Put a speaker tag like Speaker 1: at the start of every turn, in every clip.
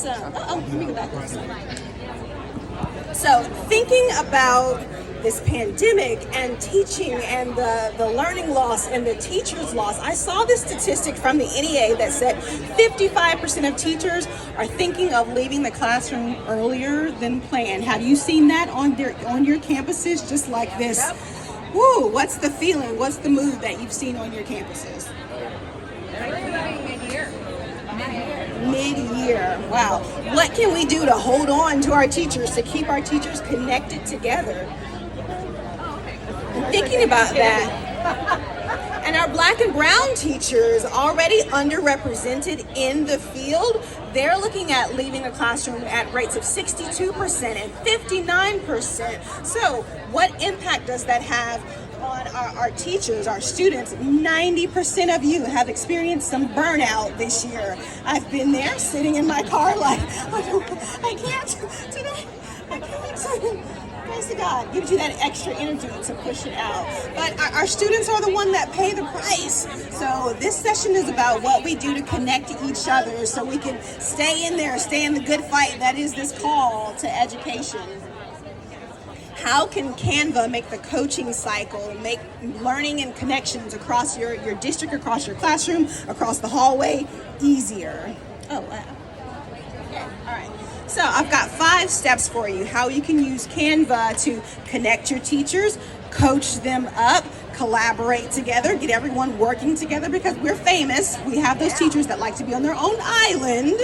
Speaker 1: Awesome. Let me go back. So thinking about this pandemic and teaching and the learning loss and the teachers' loss, I saw this statistic from the NEA that said 55% of teachers are thinking of leaving the classroom earlier than planned. Have you seen that on your campuses just like this? Yep. Woo, what's the feeling? What's the mood that you've seen on your campuses? Mid-year. Wow. What can we do to hold on to our teachers, to keep our teachers connected together? Thinking about that, and our black and brown teachers already underrepresented in the field, they're looking at leaving the classroom at rates of 62% and 59%. So what impact does that have on our teachers, our students? 90% of you have experienced some burnout this year. I've been there sitting in my car like, I can't today, I can't. Praise to God, gives you that extra energy to push it out. But our students are the one that pay the price. So this session is about what we do to connect to each other so we can stay in there, stay in the good fight that is this call to education. How can Canva make the coaching cycle, make learning and connections across your district, across your classroom, across the hallway easier? Oh, wow. Okay, all right. So I've got 5 steps for you, how you can use Canva to connect your teachers, coach them up, collaborate together, get everyone working together, because we're famous. We have those teachers that like to be on their own island.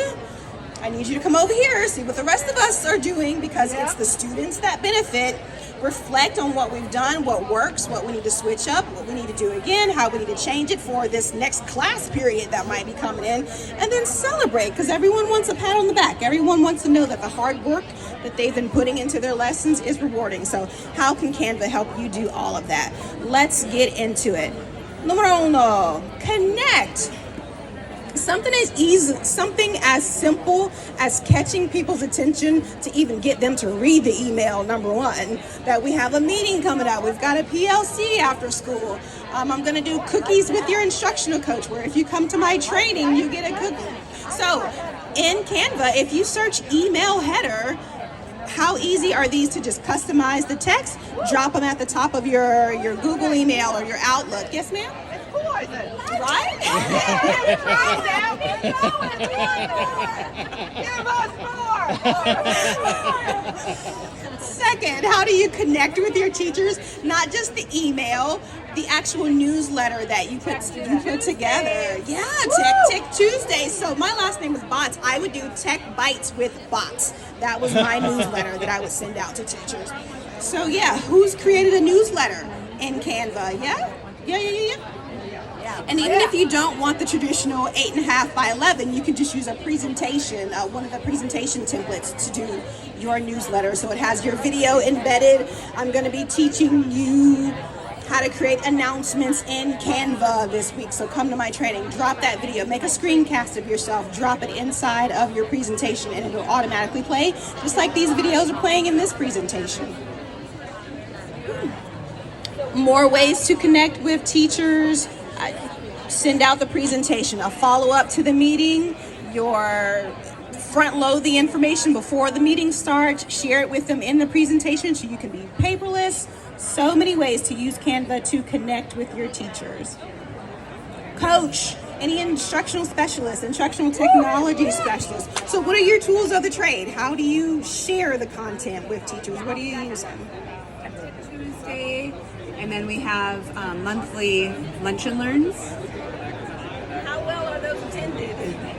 Speaker 1: I need you to come over here, see what the rest of us are doing, because it's the students that benefit. Reflect on what we've done, what works, what we need to switch up, what we need to do again, how we need to change it for this next class period that might be coming in, and then celebrate, because everyone wants a pat on the back. Everyone wants to know that the hard work that they've been putting into their lessons is rewarding. So how can Canva help you do all of that? Let's get into it. Numero uno, connect. Something as simple as catching people's attention to even get them to read the email, number one, that we have a meeting coming up. We've got a PLC after school. I'm going to do cookies with your instructional coach, where if you come to my training, you get a cookie. So in Canva, if you search email header, how easy are these to just customize the text, drop them at the top of your Google email or your Outlook? Yes, ma'am? Right?
Speaker 2: Give us more!
Speaker 1: Second, how do you connect with your teachers? Not just the email, the actual newsletter that you put together. Yeah, Tech Tuesday. So my last name was Bots. I would do Tech Bites with Bots. That was my newsletter that I would send out to teachers. So yeah, who's created a newsletter in Canva? Yeah. And even if you don't want the traditional 8.5 by 11, you can just use a presentation, one of the presentation templates to do your newsletter. So it has your video embedded. I'm going to be teaching you how to create announcements in Canva this week. So come to my training, drop that video, make a screencast of yourself, drop it inside of your presentation, and it will automatically play, just like these videos are playing in this presentation. More ways to connect with teachers. Send out the presentation, a follow-up to the meeting, your front load the information before the meeting starts, share it with them in the presentation so you can be paperless. So many ways to use Canva to connect with your teachers. Coach, any instructional specialist, instructional technology specialist. So what are your tools of the trade? How do you share the content with teachers? What are you using?
Speaker 3: Tuesday, and then we have monthly lunch and learns.
Speaker 1: How well are those attended?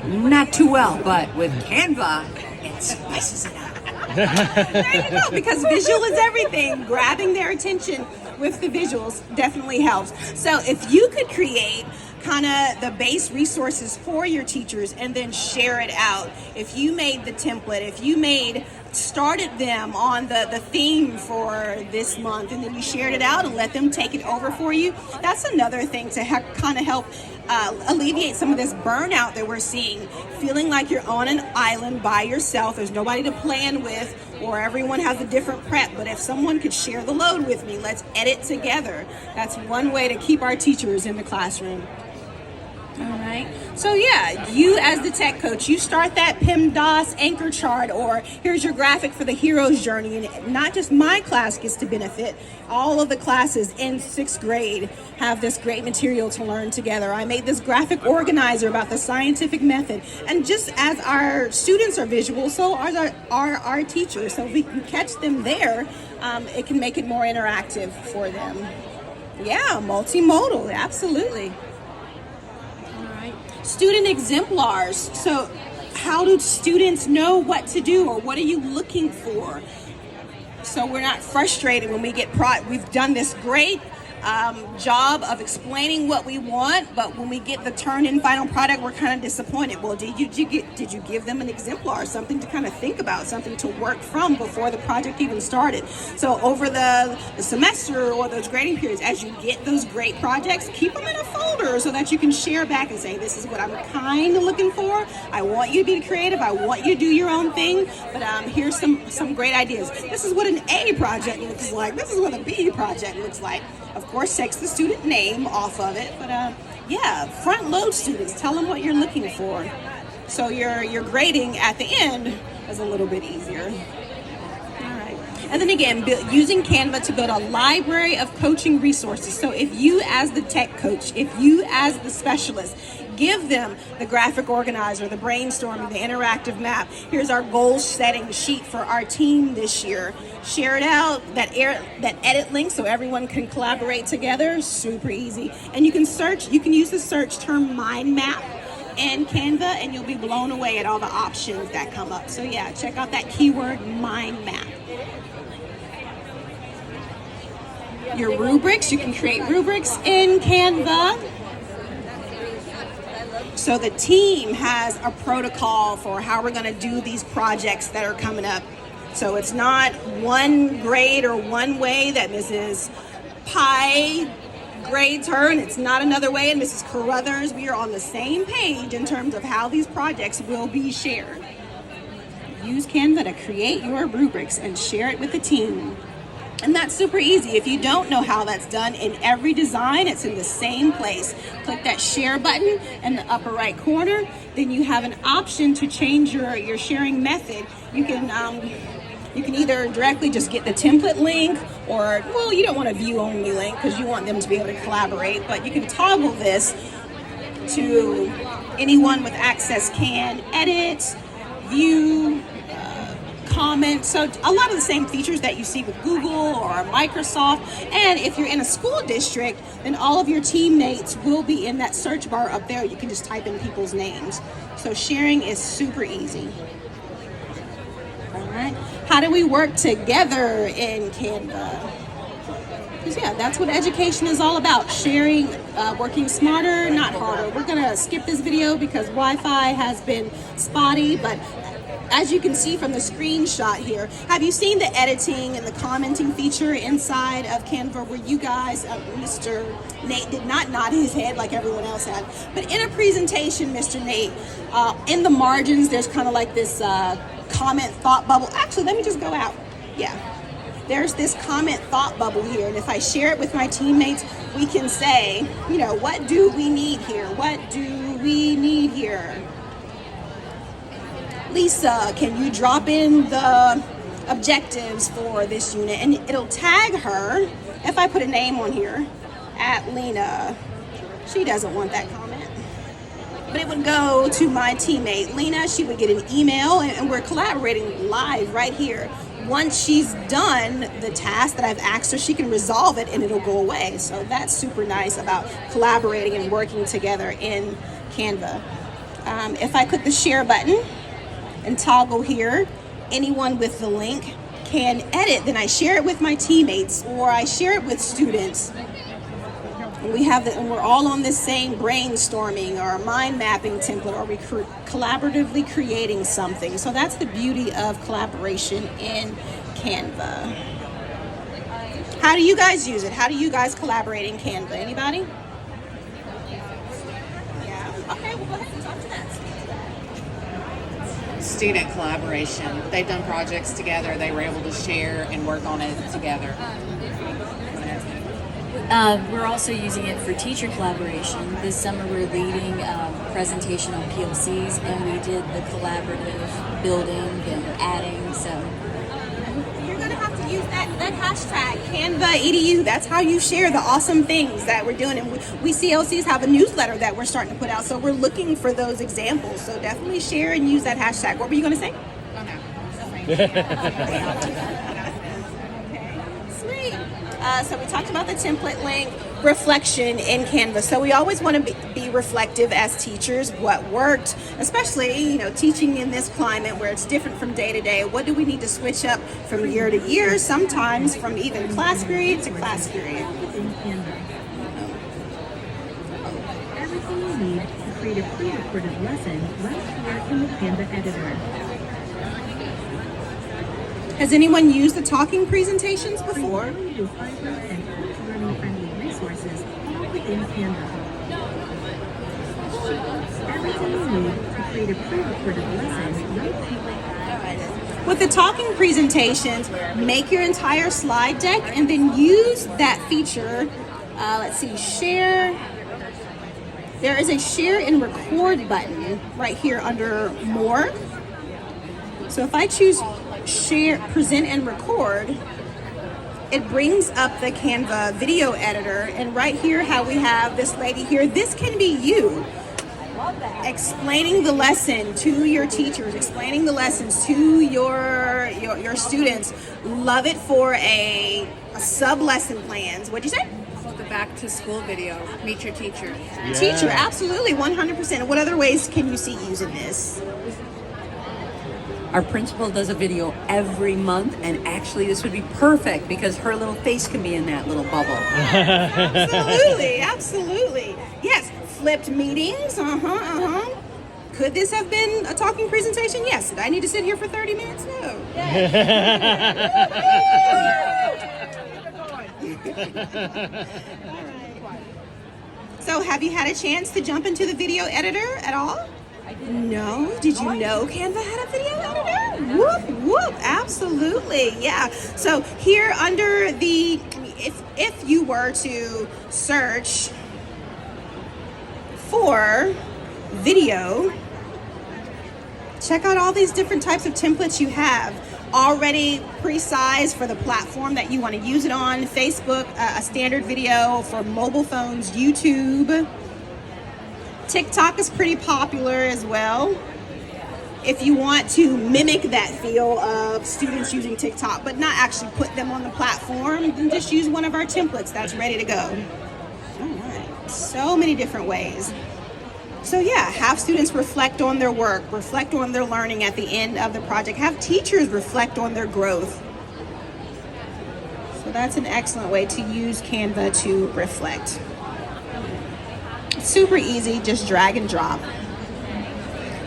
Speaker 3: Not too well, but with Canva, it spices it up.
Speaker 1: There you go, because visual is everything. Grabbing their attention with the visuals definitely helps. So if you could create kind of the base resources for your teachers and then share it out. If you made the template, if you started them on the theme for this month, and then you shared it out and let them take it over for you, that's another thing to kind of help alleviate some of this burnout that we're seeing. Feeling like you're on an island by yourself, there's nobody to plan with, or everyone has a different prep. But if someone could share the load with me, let's edit together. That's one way to keep our teachers in the classroom. All right. right. So yeah, you as the tech coach, you start that PEMDAS anchor chart, or here's your graphic for the hero's journey. And not just my class gets to benefit, all of the classes in 6th grade have this great material to learn together. I made this graphic organizer about the scientific method. And just as our students are visual, so are our teachers. So if we can catch them there, it can make it more interactive for them. Yeah, multimodal, absolutely. Student exemplars. So how do students know what to do, or what are you looking for? So we're not frustrated when we get we've done this great job of explaining what we want, but when we get the turn-in final product, we're kind of disappointed. Well, did you give them an exemplar, something to kind of think about, something to work from before the project even started? So over the semester or those grading periods, as you get those great projects, keep them in a folder so that you can share back and say, this is what I'm kind of looking for. I want you to be creative. I want you to do your own thing, but here's some great ideas. This is what an A project looks like. This is what a B project looks like. Of course, takes the student name off of it, but yeah, front load students. Tell them what you're looking for, so your grading at the end is a little bit easier. All right, and then again, using Canva to build a library of coaching resources. So if you as the tech coach, if you as the specialist, give them the graphic organizer, the brainstorming, the interactive map. Here's our goal setting sheet for our team this year. Share it out, that edit link so everyone can collaborate together, super easy. And you can use the search term mind map in Canva, and you'll be blown away at all the options that come up. So yeah, check out that keyword mind map. Your rubrics, you can create rubrics in Canva. So the team has a protocol for how we're going to do these projects that are coming up. So it's not one grade or one way that Mrs. Pie grades her, and it's not another way and Mrs. Carruthers. We are on the same page in terms of how these projects will be shared. Use Canva to create your rubrics and share it with the team. And that's super easy. If you don't know how that's done, in every design, it's in the same place. Click that share button in the upper right corner. Then you have an option to change your sharing method. You can either directly just get the template link, or, well, you don't want a view only link because you want them to be able to collaborate, but you can toggle this to anyone with access can edit, view, comment. So a lot of the same features that you see with Google or Microsoft. And if you're in a school district, then all of your teammates will be in that search bar up there. You can just type in people's names. So sharing is super easy. All right. How do we work together in Canva? Because yeah, that's what education is all about. Sharing, working smarter, not harder. We're gonna skip this video because Wi-Fi has been spotty, but as you can see from the screenshot here, have you seen the editing and the commenting feature inside of Canva where you guys, Mr. Nate did not nod his head like everyone else had, but in a presentation, Mr. Nate, in the margins, there's kind of like this comment thought bubble. Actually, let me just go out. Yeah. There's this comment thought bubble here, and if I share it with my teammates, we can say, you know, what do we need here? What do we need here? Lisa, can you drop in the objectives for this unit? And it'll tag her, if I put a name on here, at Lena. She doesn't want that comment. But it would go to my teammate, Lena. She would get an email, and we're collaborating live right here. Once she's done the task that I've asked her, she can resolve it and it'll go away. So that's super nice about collaborating and working together in Canva. If I click the share button and toggle here, anyone with the link can edit. Then I share it with my teammates, or I share it with students. And we're all on this same brainstorming or mind mapping template, or we collaboratively creating something. So that's the beauty of collaboration in Canva. How do you guys use it? How do you guys collaborate in Canva? Anybody? Yeah. Okay, well, go ahead and talk to that.
Speaker 2: Student collaboration. They've done projects together. They were able to share and work on it together.
Speaker 4: We're also using it for teacher collaboration. This summer we're leading presentation on PLCs, and we did the collaborative building and adding, so.
Speaker 1: You're going to have to use that hashtag, Canva EDU. That's how you share the awesome things that we're doing. And we CLCs have a newsletter that we're starting to put out, so we're looking for those examples. So definitely share and use that hashtag. What were you going to say?
Speaker 2: Oh, no.
Speaker 1: Sweet. So we talked about the template link, reflection in Canva. So we always want to be reflective as teachers. What worked, especially teaching in this climate where it's different from day to day. What do we need to switch up from year to year? Sometimes from even class period to class period.
Speaker 5: Everything you need to create a pre-recorded lesson right here in the Canva editor.
Speaker 1: Has anyone used the talking presentations before?
Speaker 5: You'll find them and learning-friendly resources all within Canva. Everything you need to create a pre-recorded lesson right here.
Speaker 1: With the talking presentations, make your entire slide deck and then use that feature. Let's see, share. There is a share and record button right here under more. So if I choose share, present and record, it brings up the Canva video editor, and right here how we have this lady here, this can be you explaining the lesson to your teachers, explaining the lessons to your students. Love it for a sub lesson plans. What'd you say?
Speaker 3: The back to school video, meet your teacher.
Speaker 1: Teacher, absolutely, 100%. And what other ways can you see using this?
Speaker 6: Our principal does a video every month, and actually this would be perfect because her little face can be in that little bubble.
Speaker 1: Absolutely, absolutely. Yes, flipped meetings, Could this have been a talking presentation? Yes. Did I need to sit here for 30 minutes? No. So have you had a chance to jump into the video editor at all? No? Did you know Canva had a video editor? Whoop, whoop, absolutely, yeah. So here under the, if you were to search for video, check out all these different types of templates you have already pre-sized for the platform that you want to use it on. Facebook, a standard video for mobile phones, YouTube. TikTok is pretty popular as well. If you want to mimic that feel of students using TikTok, but not actually put them on the platform, then just use one of our templates that's ready to go. All right, so many different ways. So yeah, have students reflect on their work, reflect on their learning at the end of the project, have teachers reflect on their growth. So that's an excellent way to use Canva to reflect. Super easy, just drag and drop.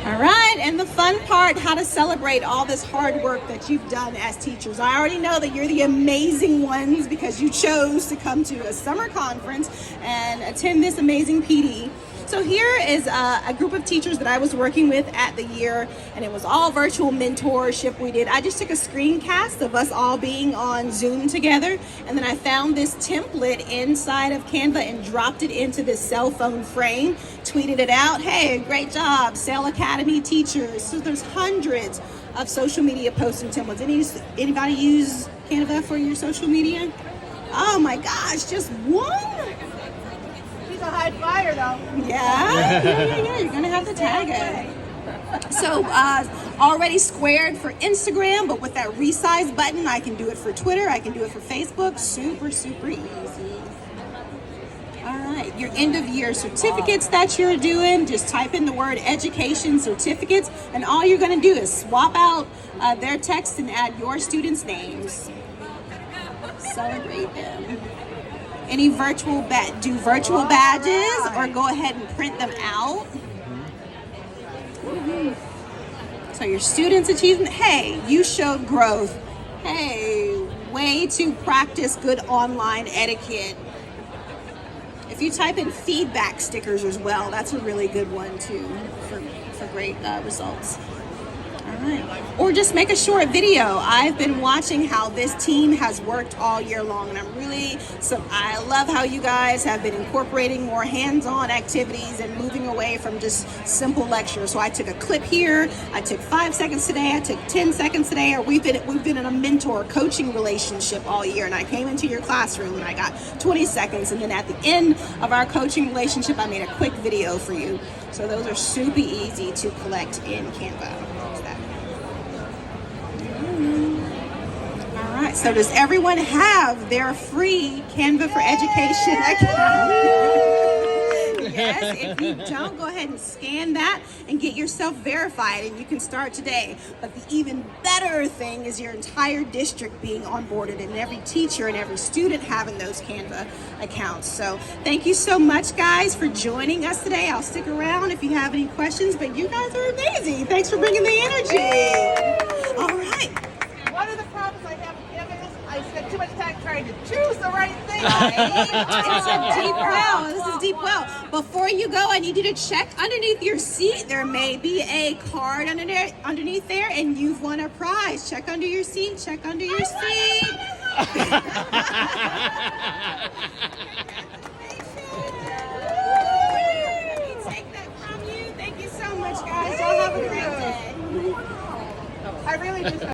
Speaker 1: All right, and the fun part, how to celebrate all this hard work that you've done as teachers. I already know that you're the amazing ones because you chose to come to a summer conference and attend this amazing PD. So here is a group of teachers that I was working with at the year, and it was all virtual mentorship we did. I just took a screencast of us all being on Zoom together, and then I found this template inside of Canva and dropped it into this cell phone frame, tweeted it out. Hey, great job, Sail Academy teachers. So there's hundreds of social media posting templates. Anybody use Canva for your social media? Oh my gosh, just one?
Speaker 7: He's a high flyer, though.
Speaker 1: Yeah. You're gonna have to tag it. So already squared for Instagram, but with that resize button, I can do it for Twitter. I can do it for Facebook. Super, super easy. All right, your end of year certificates that you're doing, just type in the word education certificates, and all you're gonna do is swap out their text and add your students' names. Celebrate them. Any virtual do virtual badges or go ahead and print them out. So your students achievement, hey, you showed growth. Hey, way to practice good online etiquette. If you type in feedback stickers as well, that's a really good one too for great results. All Or just make a short video. I've been watching how this team has worked all year long, and I love how you guys have been incorporating more hands-on activities and moving away from just simple lectures. So I took a clip here, I took 5 seconds today, I took 10 seconds today, or we've been in a mentor coaching relationship all year, and I came into your classroom and I got 20 seconds, and then at the end of our coaching relationship, I made a quick video for you. So those are super easy to collect in Canva. All right, so does everyone have their free Canva for Education account? Yes, if you don't, go ahead and scan that and get yourself verified, and you can start today. But the even better thing is your entire district being onboarded, and every teacher and every student having those Canva accounts. So thank you so much, guys, for joining us today. I'll stick around if you have any questions, but you guys are amazing. Thanks for bringing the energy. All right.
Speaker 7: One of the problems I have with Canva is I spend too much time trying to choose the right thing.
Speaker 1: It's a deep well. This is deep well. Before you go, I need you to check underneath your seat. There may be a card underneath there, and you've won a prize. Check under your seat. Check under your seat. Let me take that from you. Thank you so much, guys. Y'all have a great day.
Speaker 7: I really just